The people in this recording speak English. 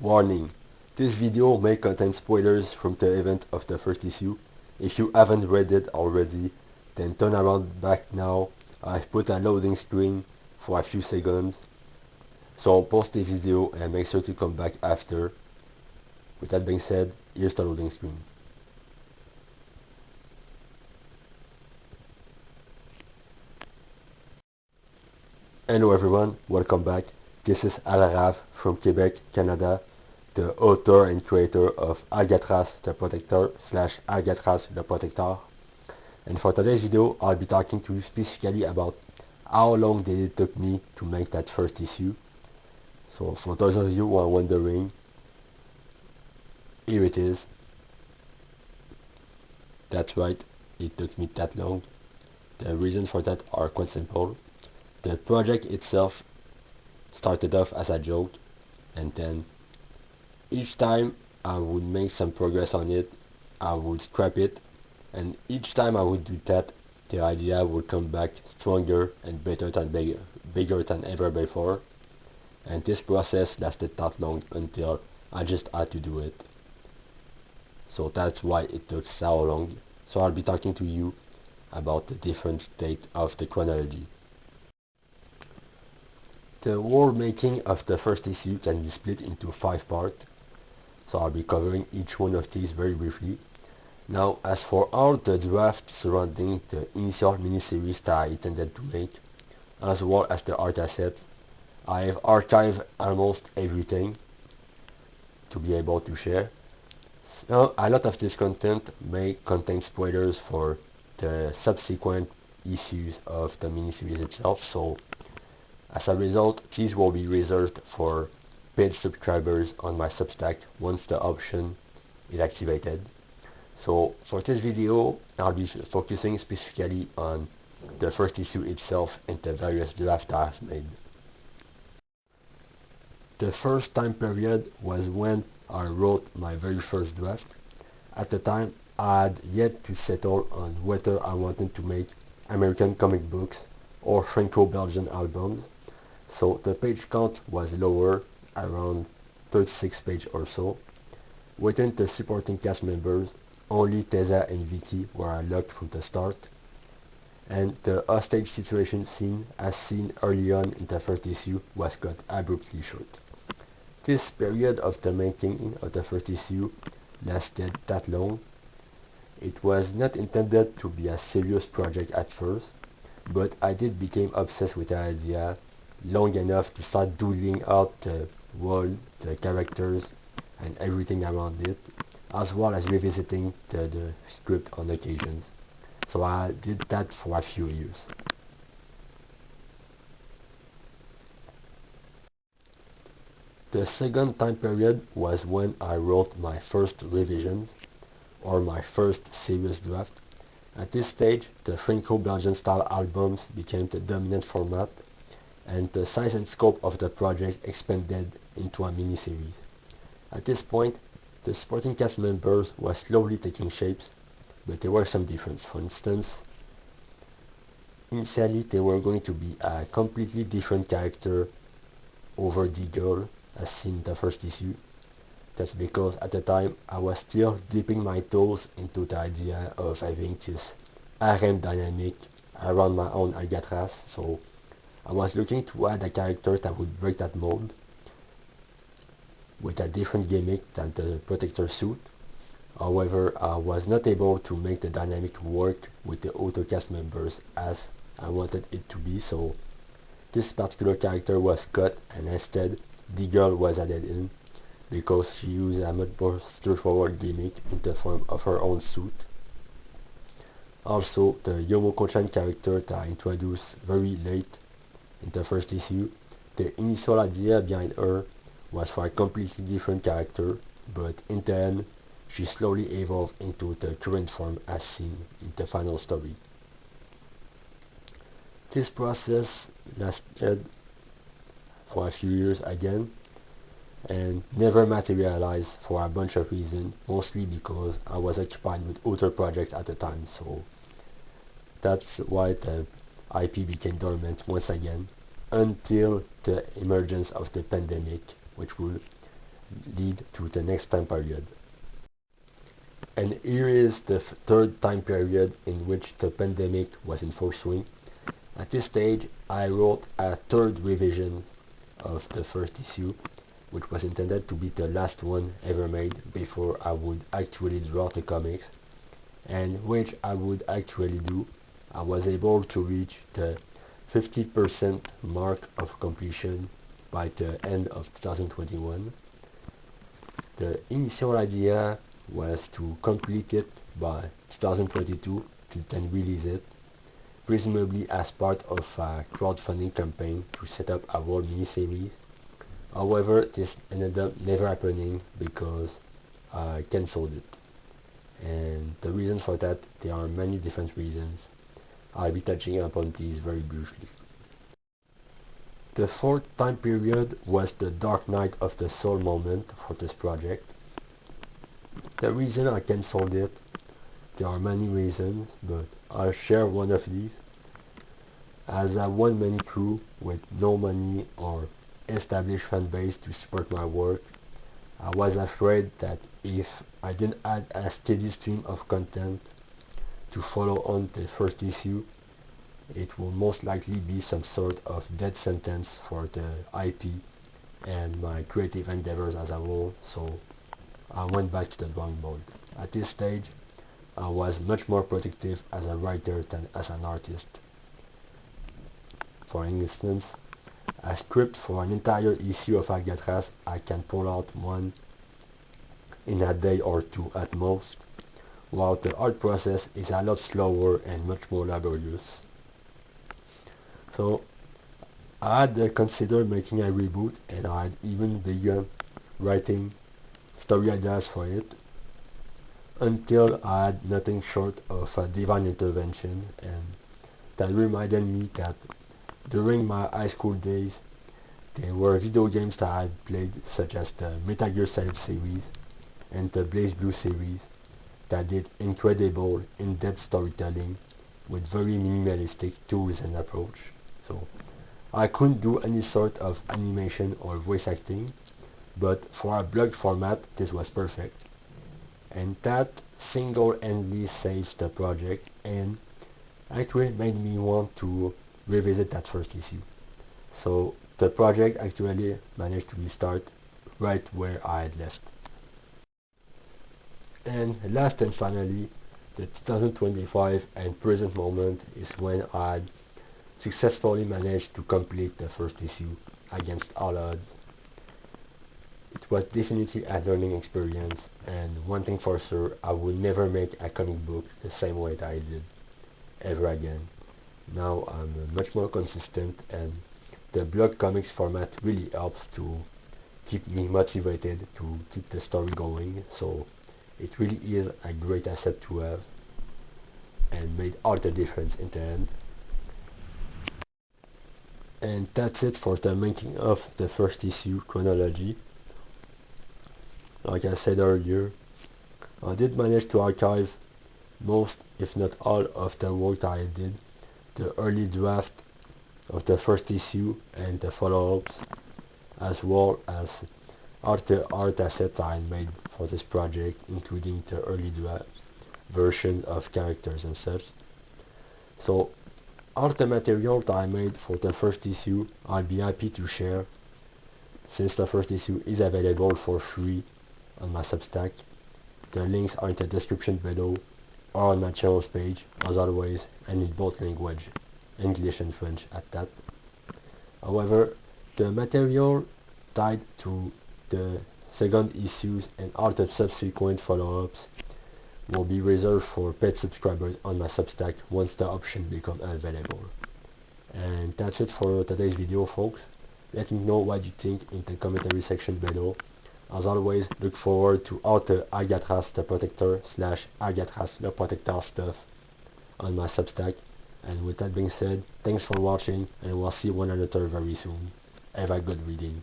Warning: this video may contain spoilers from the event of the first issue. If you haven't read it already, then turn around back now. I've put a loading screen for a few seconds. So pause the video and make sure to come back after. With that being said, here's the loading screen. Hello everyone, welcome back. This is Alrav from Quebec, Canada, the author and creator of Algatras the Protector / Algatras the Protector. And for today's video, I'll be talking to you specifically about how long did it took me to make that first issue. So for those of you who are wondering, here it is. That's right, it took me that long. The reason for that are quite simple. The project itself started off as a joke, and then each time I would make some progress on it, I would scrap it, and each time I would do that, the idea would come back stronger and bigger than ever before. And this process lasted that long until I just had to do it. So that's why it took so long. So I'll be talking to you about the different state of the chronology. The world making of the first issue can be split into 5 parts, so I'll be covering each one of these very briefly. Now, as for all the drafts surrounding the initial miniseries that I intended to make, as well as the art assets, I have archived almost everything to be able to share. So a lot of this content may contain spoilers for the subsequent issues of the miniseries itself, so as a result, these will be reserved for paid subscribers on my Substack once the option is activated. So for this video, I'll be focusing specifically on the first issue itself and the various drafts I've made. The first time period was when I wrote my very first draft. At the time, I had yet to settle on whether I wanted to make American comic books or franco-belgian albums. So the page count was lower, around 36 pages or so. Within the supporting cast members, only Tessa and Vicky were unlocked from the start. And the hostage situation scene, as seen early on in the first issue, was cut abruptly short. This period of the making of the first issue lasted that long. It was not intended to be a serious project at first, but I did become obsessed with the idea long enough to start doodling out the world, the characters, and everything around it, as well as revisiting the script on occasions. So I did that for a few years. The second time period was when I wrote my first revisions, or my first serious draft. At this stage, the franco-belgian style albums became the dominant format, and the size and scope of the project expanded into a mini-series. At this point, the supporting cast members were slowly taking shapes, but there were some differences. For instance, initially they were going to be a completely different character over the girl as seen in the first issue. That's because at the time I was still dipping my toes into the idea of having this harem dynamic around my own Algatras, so I was looking to add a character that would break that mold with a different gimmick than the protector suit. However, I was not able to make the dynamic work with the other cast members as I wanted it to be, so this particular character was cut and instead the girl was added in because she used a much more straightforward gimmick in the form of her own suit. Also, the Yomo-Kochan character that I introduced very late in the first issue, the initial idea behind her was for a completely different character, but in the end, she slowly evolved into the current form as seen in the final story. This process lasted for a few years again, and never materialized for a bunch of reasons, mostly because I was occupied with other projects at the time, so that's why the IP became dormant once again until the emergence of the pandemic, which will lead to the next time period. And here is the third time period in which the pandemic was in full swing. At this stage, I wrote a third revision of the first issue, which was intended to be the last one ever made before I would actually draw the comics, and which I would actually do. I was able to reach the 50% mark of completion by the end of 2021. The initial idea was to complete it by 2022 to then release it, presumably as part of a crowdfunding campaign to set up a whole miniseries. However, this ended up never happening because I cancelled it. And the reason for that, there are many different reasons. I'll be touching upon these very briefly. The fourth time period was the dark night of the soul moment for this project. The reason I cancelled it, there are many reasons, but I'll share one of these. As a one-man crew with no money or established fan base to support my work, I was afraid that if I didn't add a steady stream of content to follow on the first issue, it will most likely be some sort of death sentence for the IP and my creative endeavors as a whole, so I went back to the drawing board. At this stage, I was much more productive as a writer than as an artist. For instance, a script for an entire issue of Algatras, I can pull out one in a day or two at most, while the art process is a lot slower and much more laborious. So I had considered making a reboot, and I had even begun writing story ideas for it, until I had nothing short of a divine intervention, and that reminded me that during my high school days there were video games that I had played, such as the Metal Gear Solid series and the Blaze Blue series, that did incredible in-depth storytelling with very minimalistic tools and approach. So I couldn't do any sort of animation or voice acting, but for a blog format this was perfect. And that single-handedly saved the project and actually made me want to revisit that first issue. So the project actually managed to restart right where I had left. And last and finally, the 2025 and present moment is when I had successfully managed to complete the first issue against all odds. It was definitely a learning experience, and one thing for sure, I will never make a comic book the same way that I did, ever again. Now I'm much more consistent, and the blog comics format really helps to keep me motivated to keep the story going, so it really is a great asset to have, and made all the difference in the end. And that's it for the making of the first issue chronology. Like I said earlier, I did manage to archive most, if not all, of the work that I did, the early draft of the first issue and the follow-ups, as well as all the art assets I made for this project, including the early draft version of characters and such. So all the material that I made for the first issue, I'll be happy to share, since the first issue is available for free on my Substack. The links are in the description below or on my channel's page, as always, and in both languages, English and French at that. However, the material tied to the second issues and all the subsequent follow-ups will be reserved for paid subscribers on my Substack once the option becomes available. And that's it for today's video, folks. Let me know what you think in the commentary section below. As always, look forward to all the Algatras the Protector / Algatras le Protector stuff on my Substack. And with that being said, thanks for watching, and we'll see one another very soon. Have a good reading.